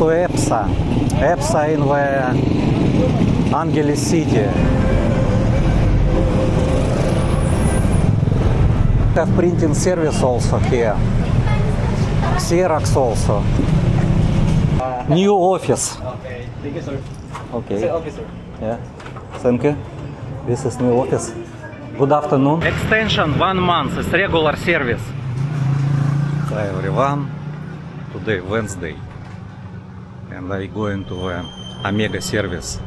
to EPSA. EPSA in the Angeles City. Have printing service also here. Xerox also. New office. Okay, thank you, sir. Okay. Say okay, sir. Yeah. Thank you. This is new office. Good afternoon. Extension 1 month is regular service. Hi everyone. Today Wednesday, and I going to Omega service.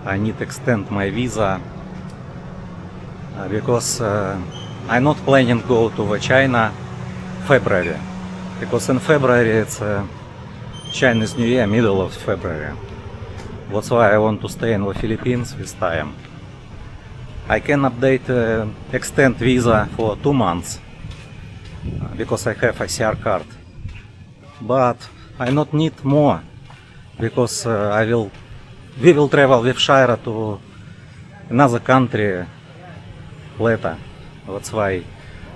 I need to extend my visa because I'm not planning to go to China February, because in February it's Chinese New Year, middle of February. That's why I want to stay in the Philippines this time. I can update extend visa for 2 months because I have a CR card, but I not need more because we will travel with Shira to another country later. That's why.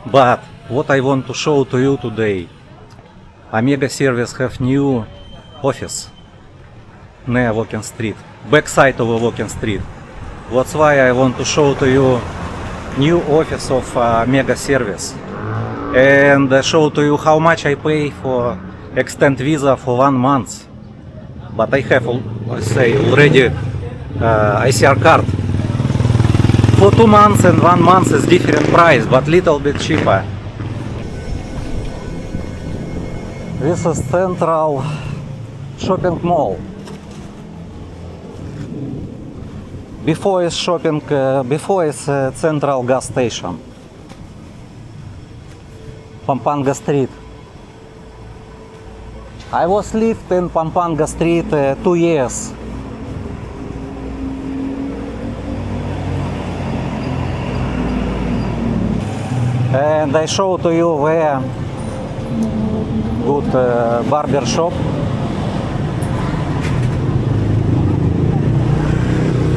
But what I want to show to you today, Omega service have new office near Walking Street, backside of Walking Street. That's why I want to show to you new office of Omega service and show to you how much I pay for extend visa for 1 month. But I have, let's say, already ICR card. For 2 months and 1 month is different price, but little bit cheaper. This is Central Shopping Mall. Before is shopping, before is Central Gas Station. Pampanga Street. I was lived in Pampanga Street 2 years. And I show to you where good barber shop.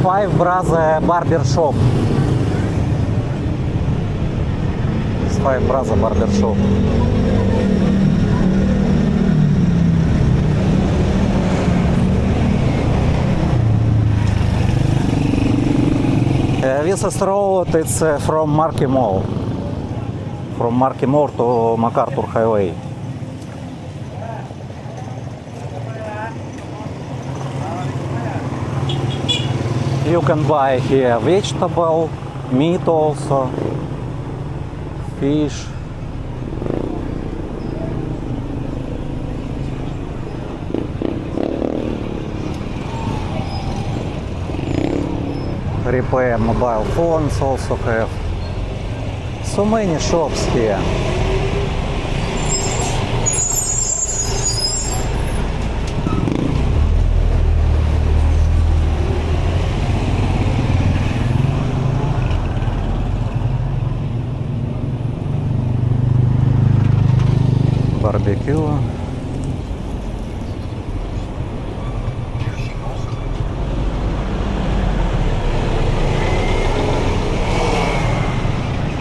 Five Brother barber shop. It's Five Brother barber shop. This is road, it's from Marquee Mall. From Marquee Mall to MacArthur Highway. You can buy here vegetable, meat also, fish. Repair mobile phones also have. So many shops here. Barbecue.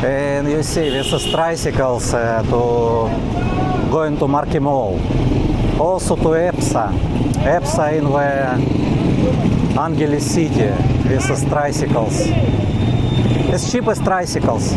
And you see this is tricycles to going to Marquee Mall. Also to EPSA. EPSA in the Angeles City. This is tricycles. It's cheap as tricycles.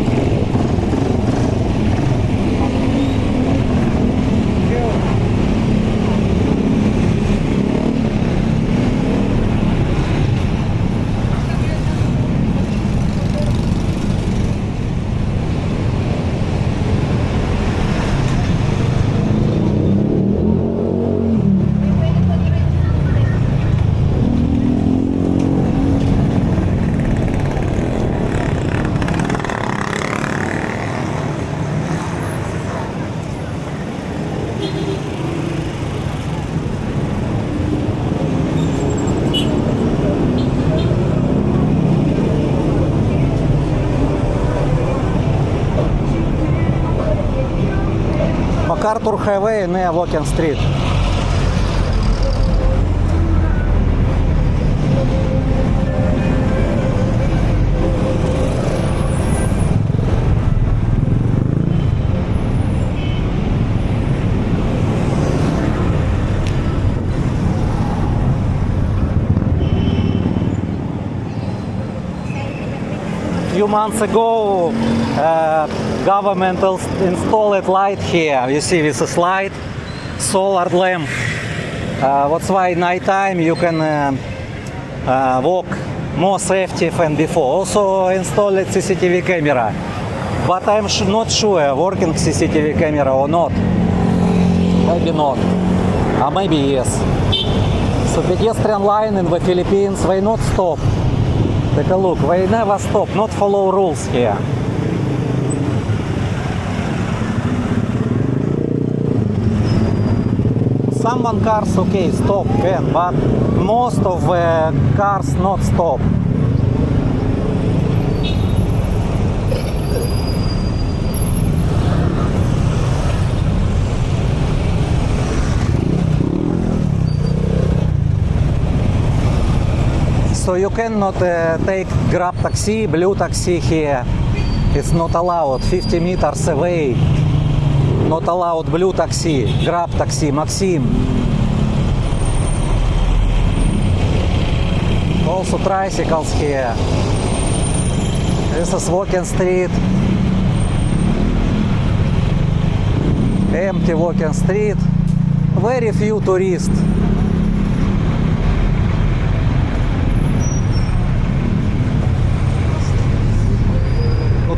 MacArthur Highway near Walking Street. few months ago, government installed light here. You see this is light, solar lamp. That's why nighttime you can walk more safety than before. Also installed CCTV camera, but I'm not sure working CCTV camera or not. Maybe not, or maybe yes. So pedestrian line in the Philippines, they not stop. Take a look, they never stop, not follow rules here. Some cars okay stop can, but most of the cars not stop. So you cannot take Grab taxi, Blue taxi here. It's not allowed. 50 meters away. Not allowed Blue taxi, Grab taxi, Maxim. Also tricycles here. This is walking street. Empty walking street. Very few tourists.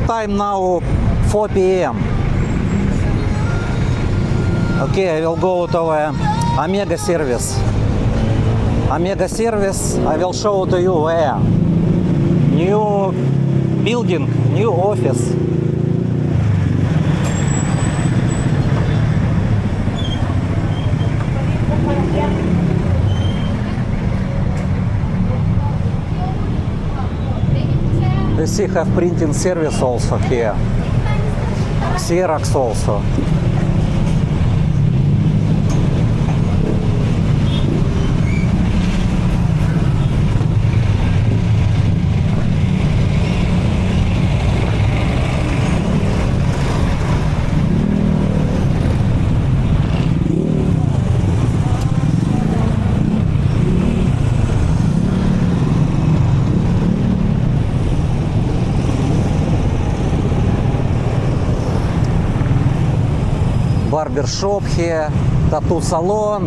Time now 4 p.m. Okay, I will go to Omega service. Omega service, I will show to you where. New building, new office. You see, have printing service also here. Xerox also. Barber shop here, tattoo salon,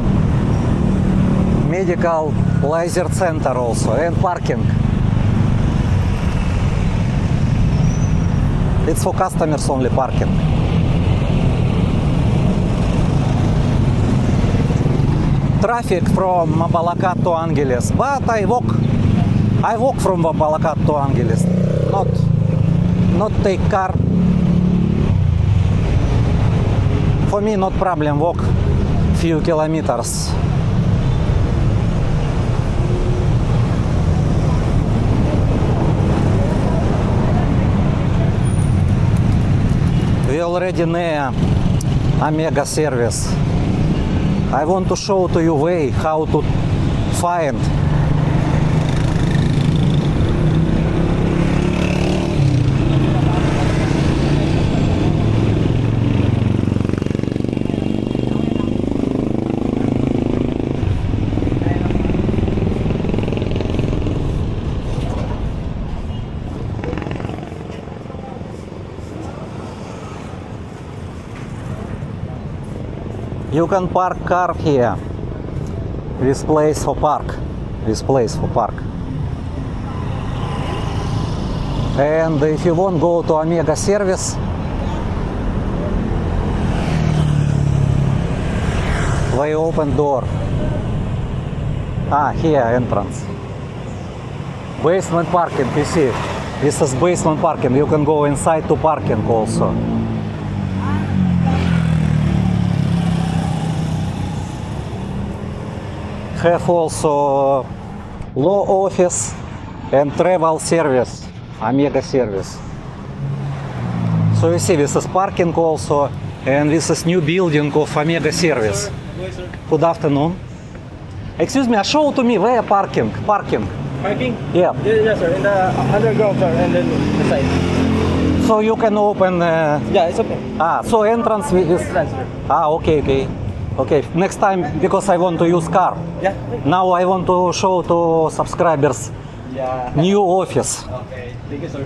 medical laser center also, and parking. It's for customers only parking. Traffic from Mabalacat to Angeles, but I walk from Mabalacat to Angeles, not take car. For me, not problem, walk few kilometers. We already near Omega service. I want to show to you way how to find. You can park car here. This place for park. And if you want go to Omega service, they open door. Here entrance. Basement parking, you see. This is basement parking. You can go inside to parking also. Have also law office and travel service, Omega service. So you see, this is parking also, and this is new building of Omega service. Good afternoon. Excuse me, show to me where parking. Parking? Yeah. Yes, sir. In the underground, sir, and then the side. So you can open. Yeah, it's okay. So entrance is. Transfer. Okay. Okay, next time, because I want to use car. Yeah. Now I want to show to subscribers Yeah. new office. Okay. Thank you, sir.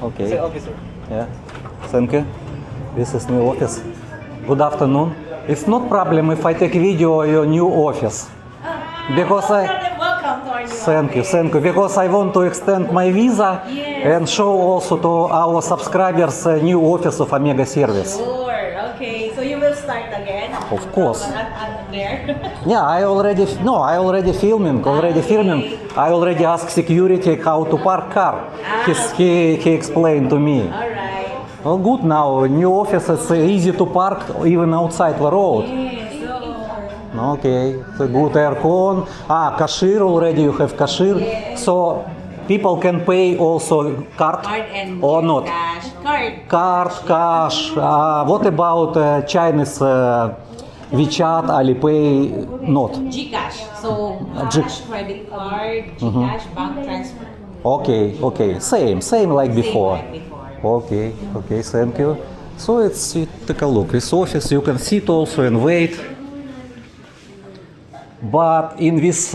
Okay. Say officer. Yeah. Thank you. This is new office. Good afternoon. It's not problem if I take video of your new office. Because I Welcome to our new thank you, office. thank you. Because I want to extend my visa Yes. and show also to our subscribers a new office of Omega Service. Sure. Okay. So you will start again? Of course. There. Yeah, I already filming. I already asked security how to park car. He explained to me. All right. Well, good now. New office is easy to park even outside the road. Yes. So, Okay, so good aircon. Cashier already. You have cashier, so people can pay also card card and or not. cash. Card. Card, cash. What about Chinese WeChat, Alipay? Not. Gcash. So cash, credit card, Gcash, bank transfer. Okay. Same like before. Same like before. Okay, thank you. So take a look. This office you can sit also and wait. But in this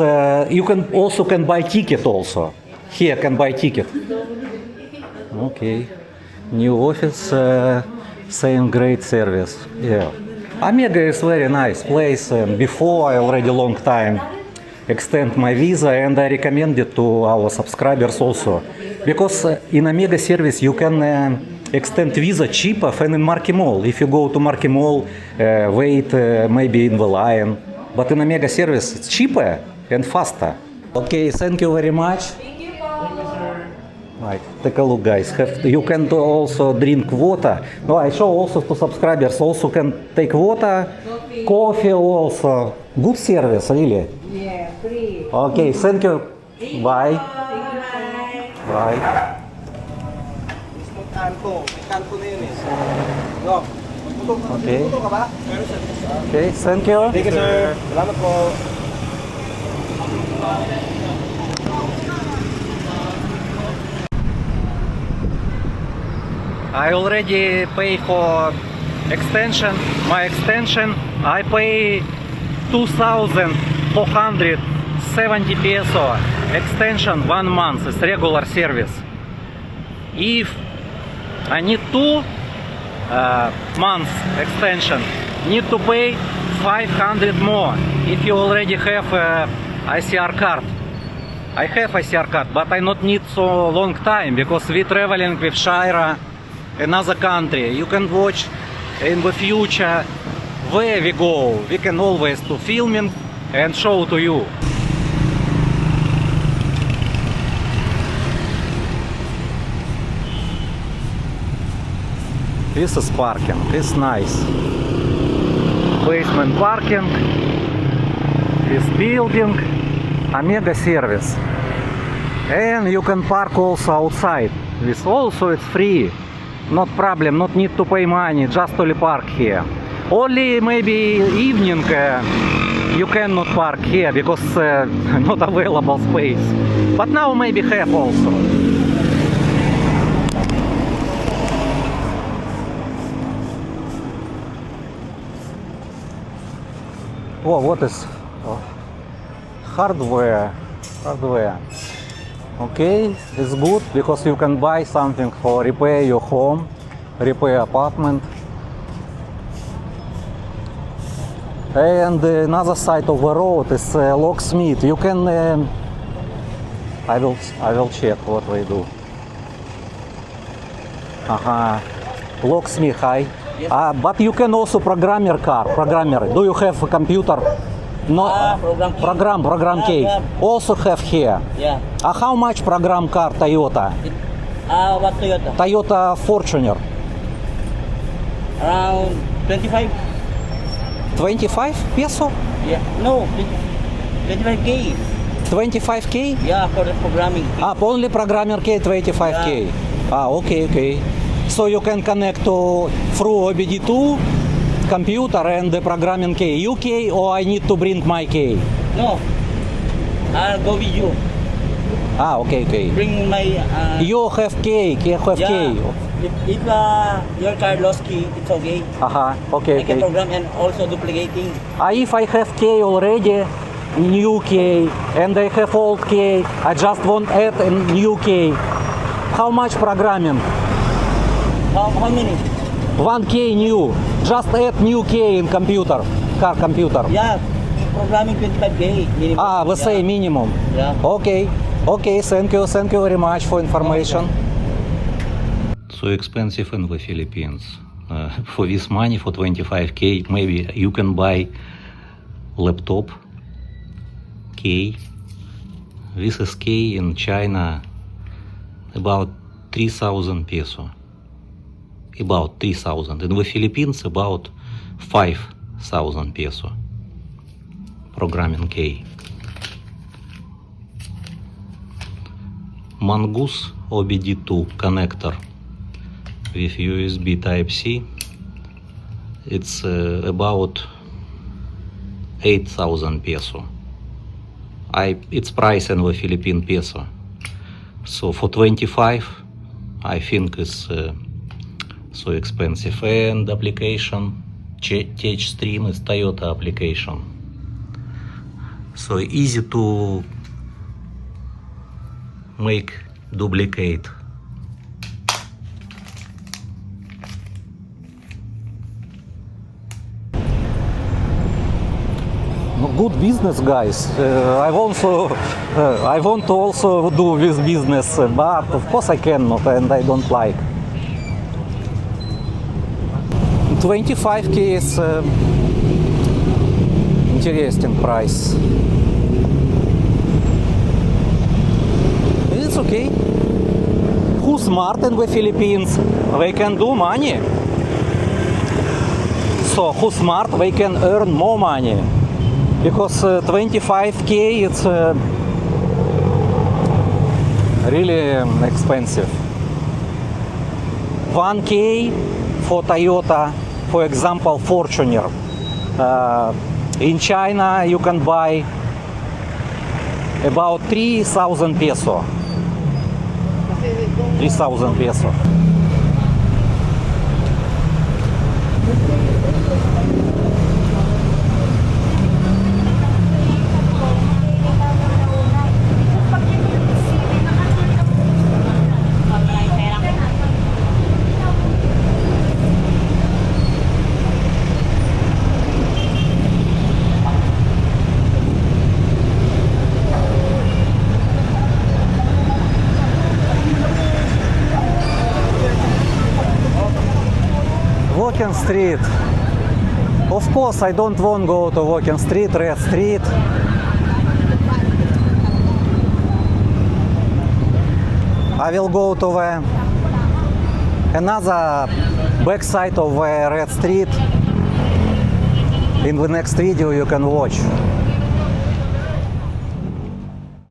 you can buy ticket also. Here can buy ticket. Okay. New office, same great service. Yeah. Omega is very nice place. Before I already long time extend my visa and I recommend it to our subscribers also. Because in Omega service you can extend visa cheaper than in Marquee Mall. If you go to Marquee Mall, wait maybe in the line. But in Omega service it's cheaper and faster. Okay, thank you very much. Thank you, Paul. Right, take a look, guys. You can also drink water. No, I show also to subscribers. Also can take water, coffee also. Good service, really. Yeah, free. Okay, thank you. Bye. Bye. Bye. Mismong kanto. May kanto na yun eh. So, go. Okay. Magputo ka ba? Okay, thank you. Thank you, sir. Salamat po. I already pay for extension. My extension, I pay 2,470 peso. Extension 1 month. It's regular service. If I need 2 months extension, need to pay 500 more. If you already have ICR card. I have ICR card, but I not need so long time because we traveling with Shaira, another country. You can watch in the future where we go. We can always do filming and show to you. This is parking. It's nice. Basement parking. This building. Omega service. And you can park also outside. This also it's free. Not problem, not need to pay money, just only park here. Only maybe evening you cannot park here because not available space. But now maybe have also. Oh, what is hardware? Okay, it's good because you can buy something for repair your home, repair apartment. And another side of the road is locksmith. You can. I will check what they do. Locksmith, hi. But you can also programmer car. Do you have a computer? No. Program key. Yeah. Also have here. Yeah. How much program car Toyota? What Toyota? Toyota Fortuner. Around 25? 25 peso? Yeah. No, 25K. 25k? Yeah, for the programming. Only programmer key 25k. Okay. So you can connect to through OBD2 computer and the programming key. UK or I need to bring my key? No. I'll go with you. Okay. Bring my... You have key, yeah. key. If your card lost key, it's okay. Okay. I can program and also duplicating. If I have key already, new key, and I have old key, I just want add a new key. How much programming? How many? 1K new. Just add new K in computer. Car computer. Yeah, programming 25K minimum. Ah, we say minimum. Yeah. Okay. Okay, thank you very much for information. So expensive in the Philippines. For this money, for 25K, maybe you can buy laptop K. This is K in China, about 3,000 peso. About 3,000. In the Philippines, about 5,000 peso. Programming K. Mongoose OBD2 connector with USB Type-C. It's about 8,000 peso. Its price in the Philippine peso. So for 25, I think it's so expensive. And application, TouchStream is Toyota application. So easy to make duplicate. Good business, guys. I want to also do this business, but of course I cannot, and I don't like. 25K is interesting price. It's okay. Who's smart in the Philippines? They can do money. So who's smart? They can earn more money. Because 25K it's really expensive. 1K for Toyota, for example, Fortuner. In China you can buy about 3,000 peso. 3,000 peso. Walking Street. Of course, I don't want to go to Walking Street, Red Street. I will go to the another backside of the Red Street. In the next video you can watch.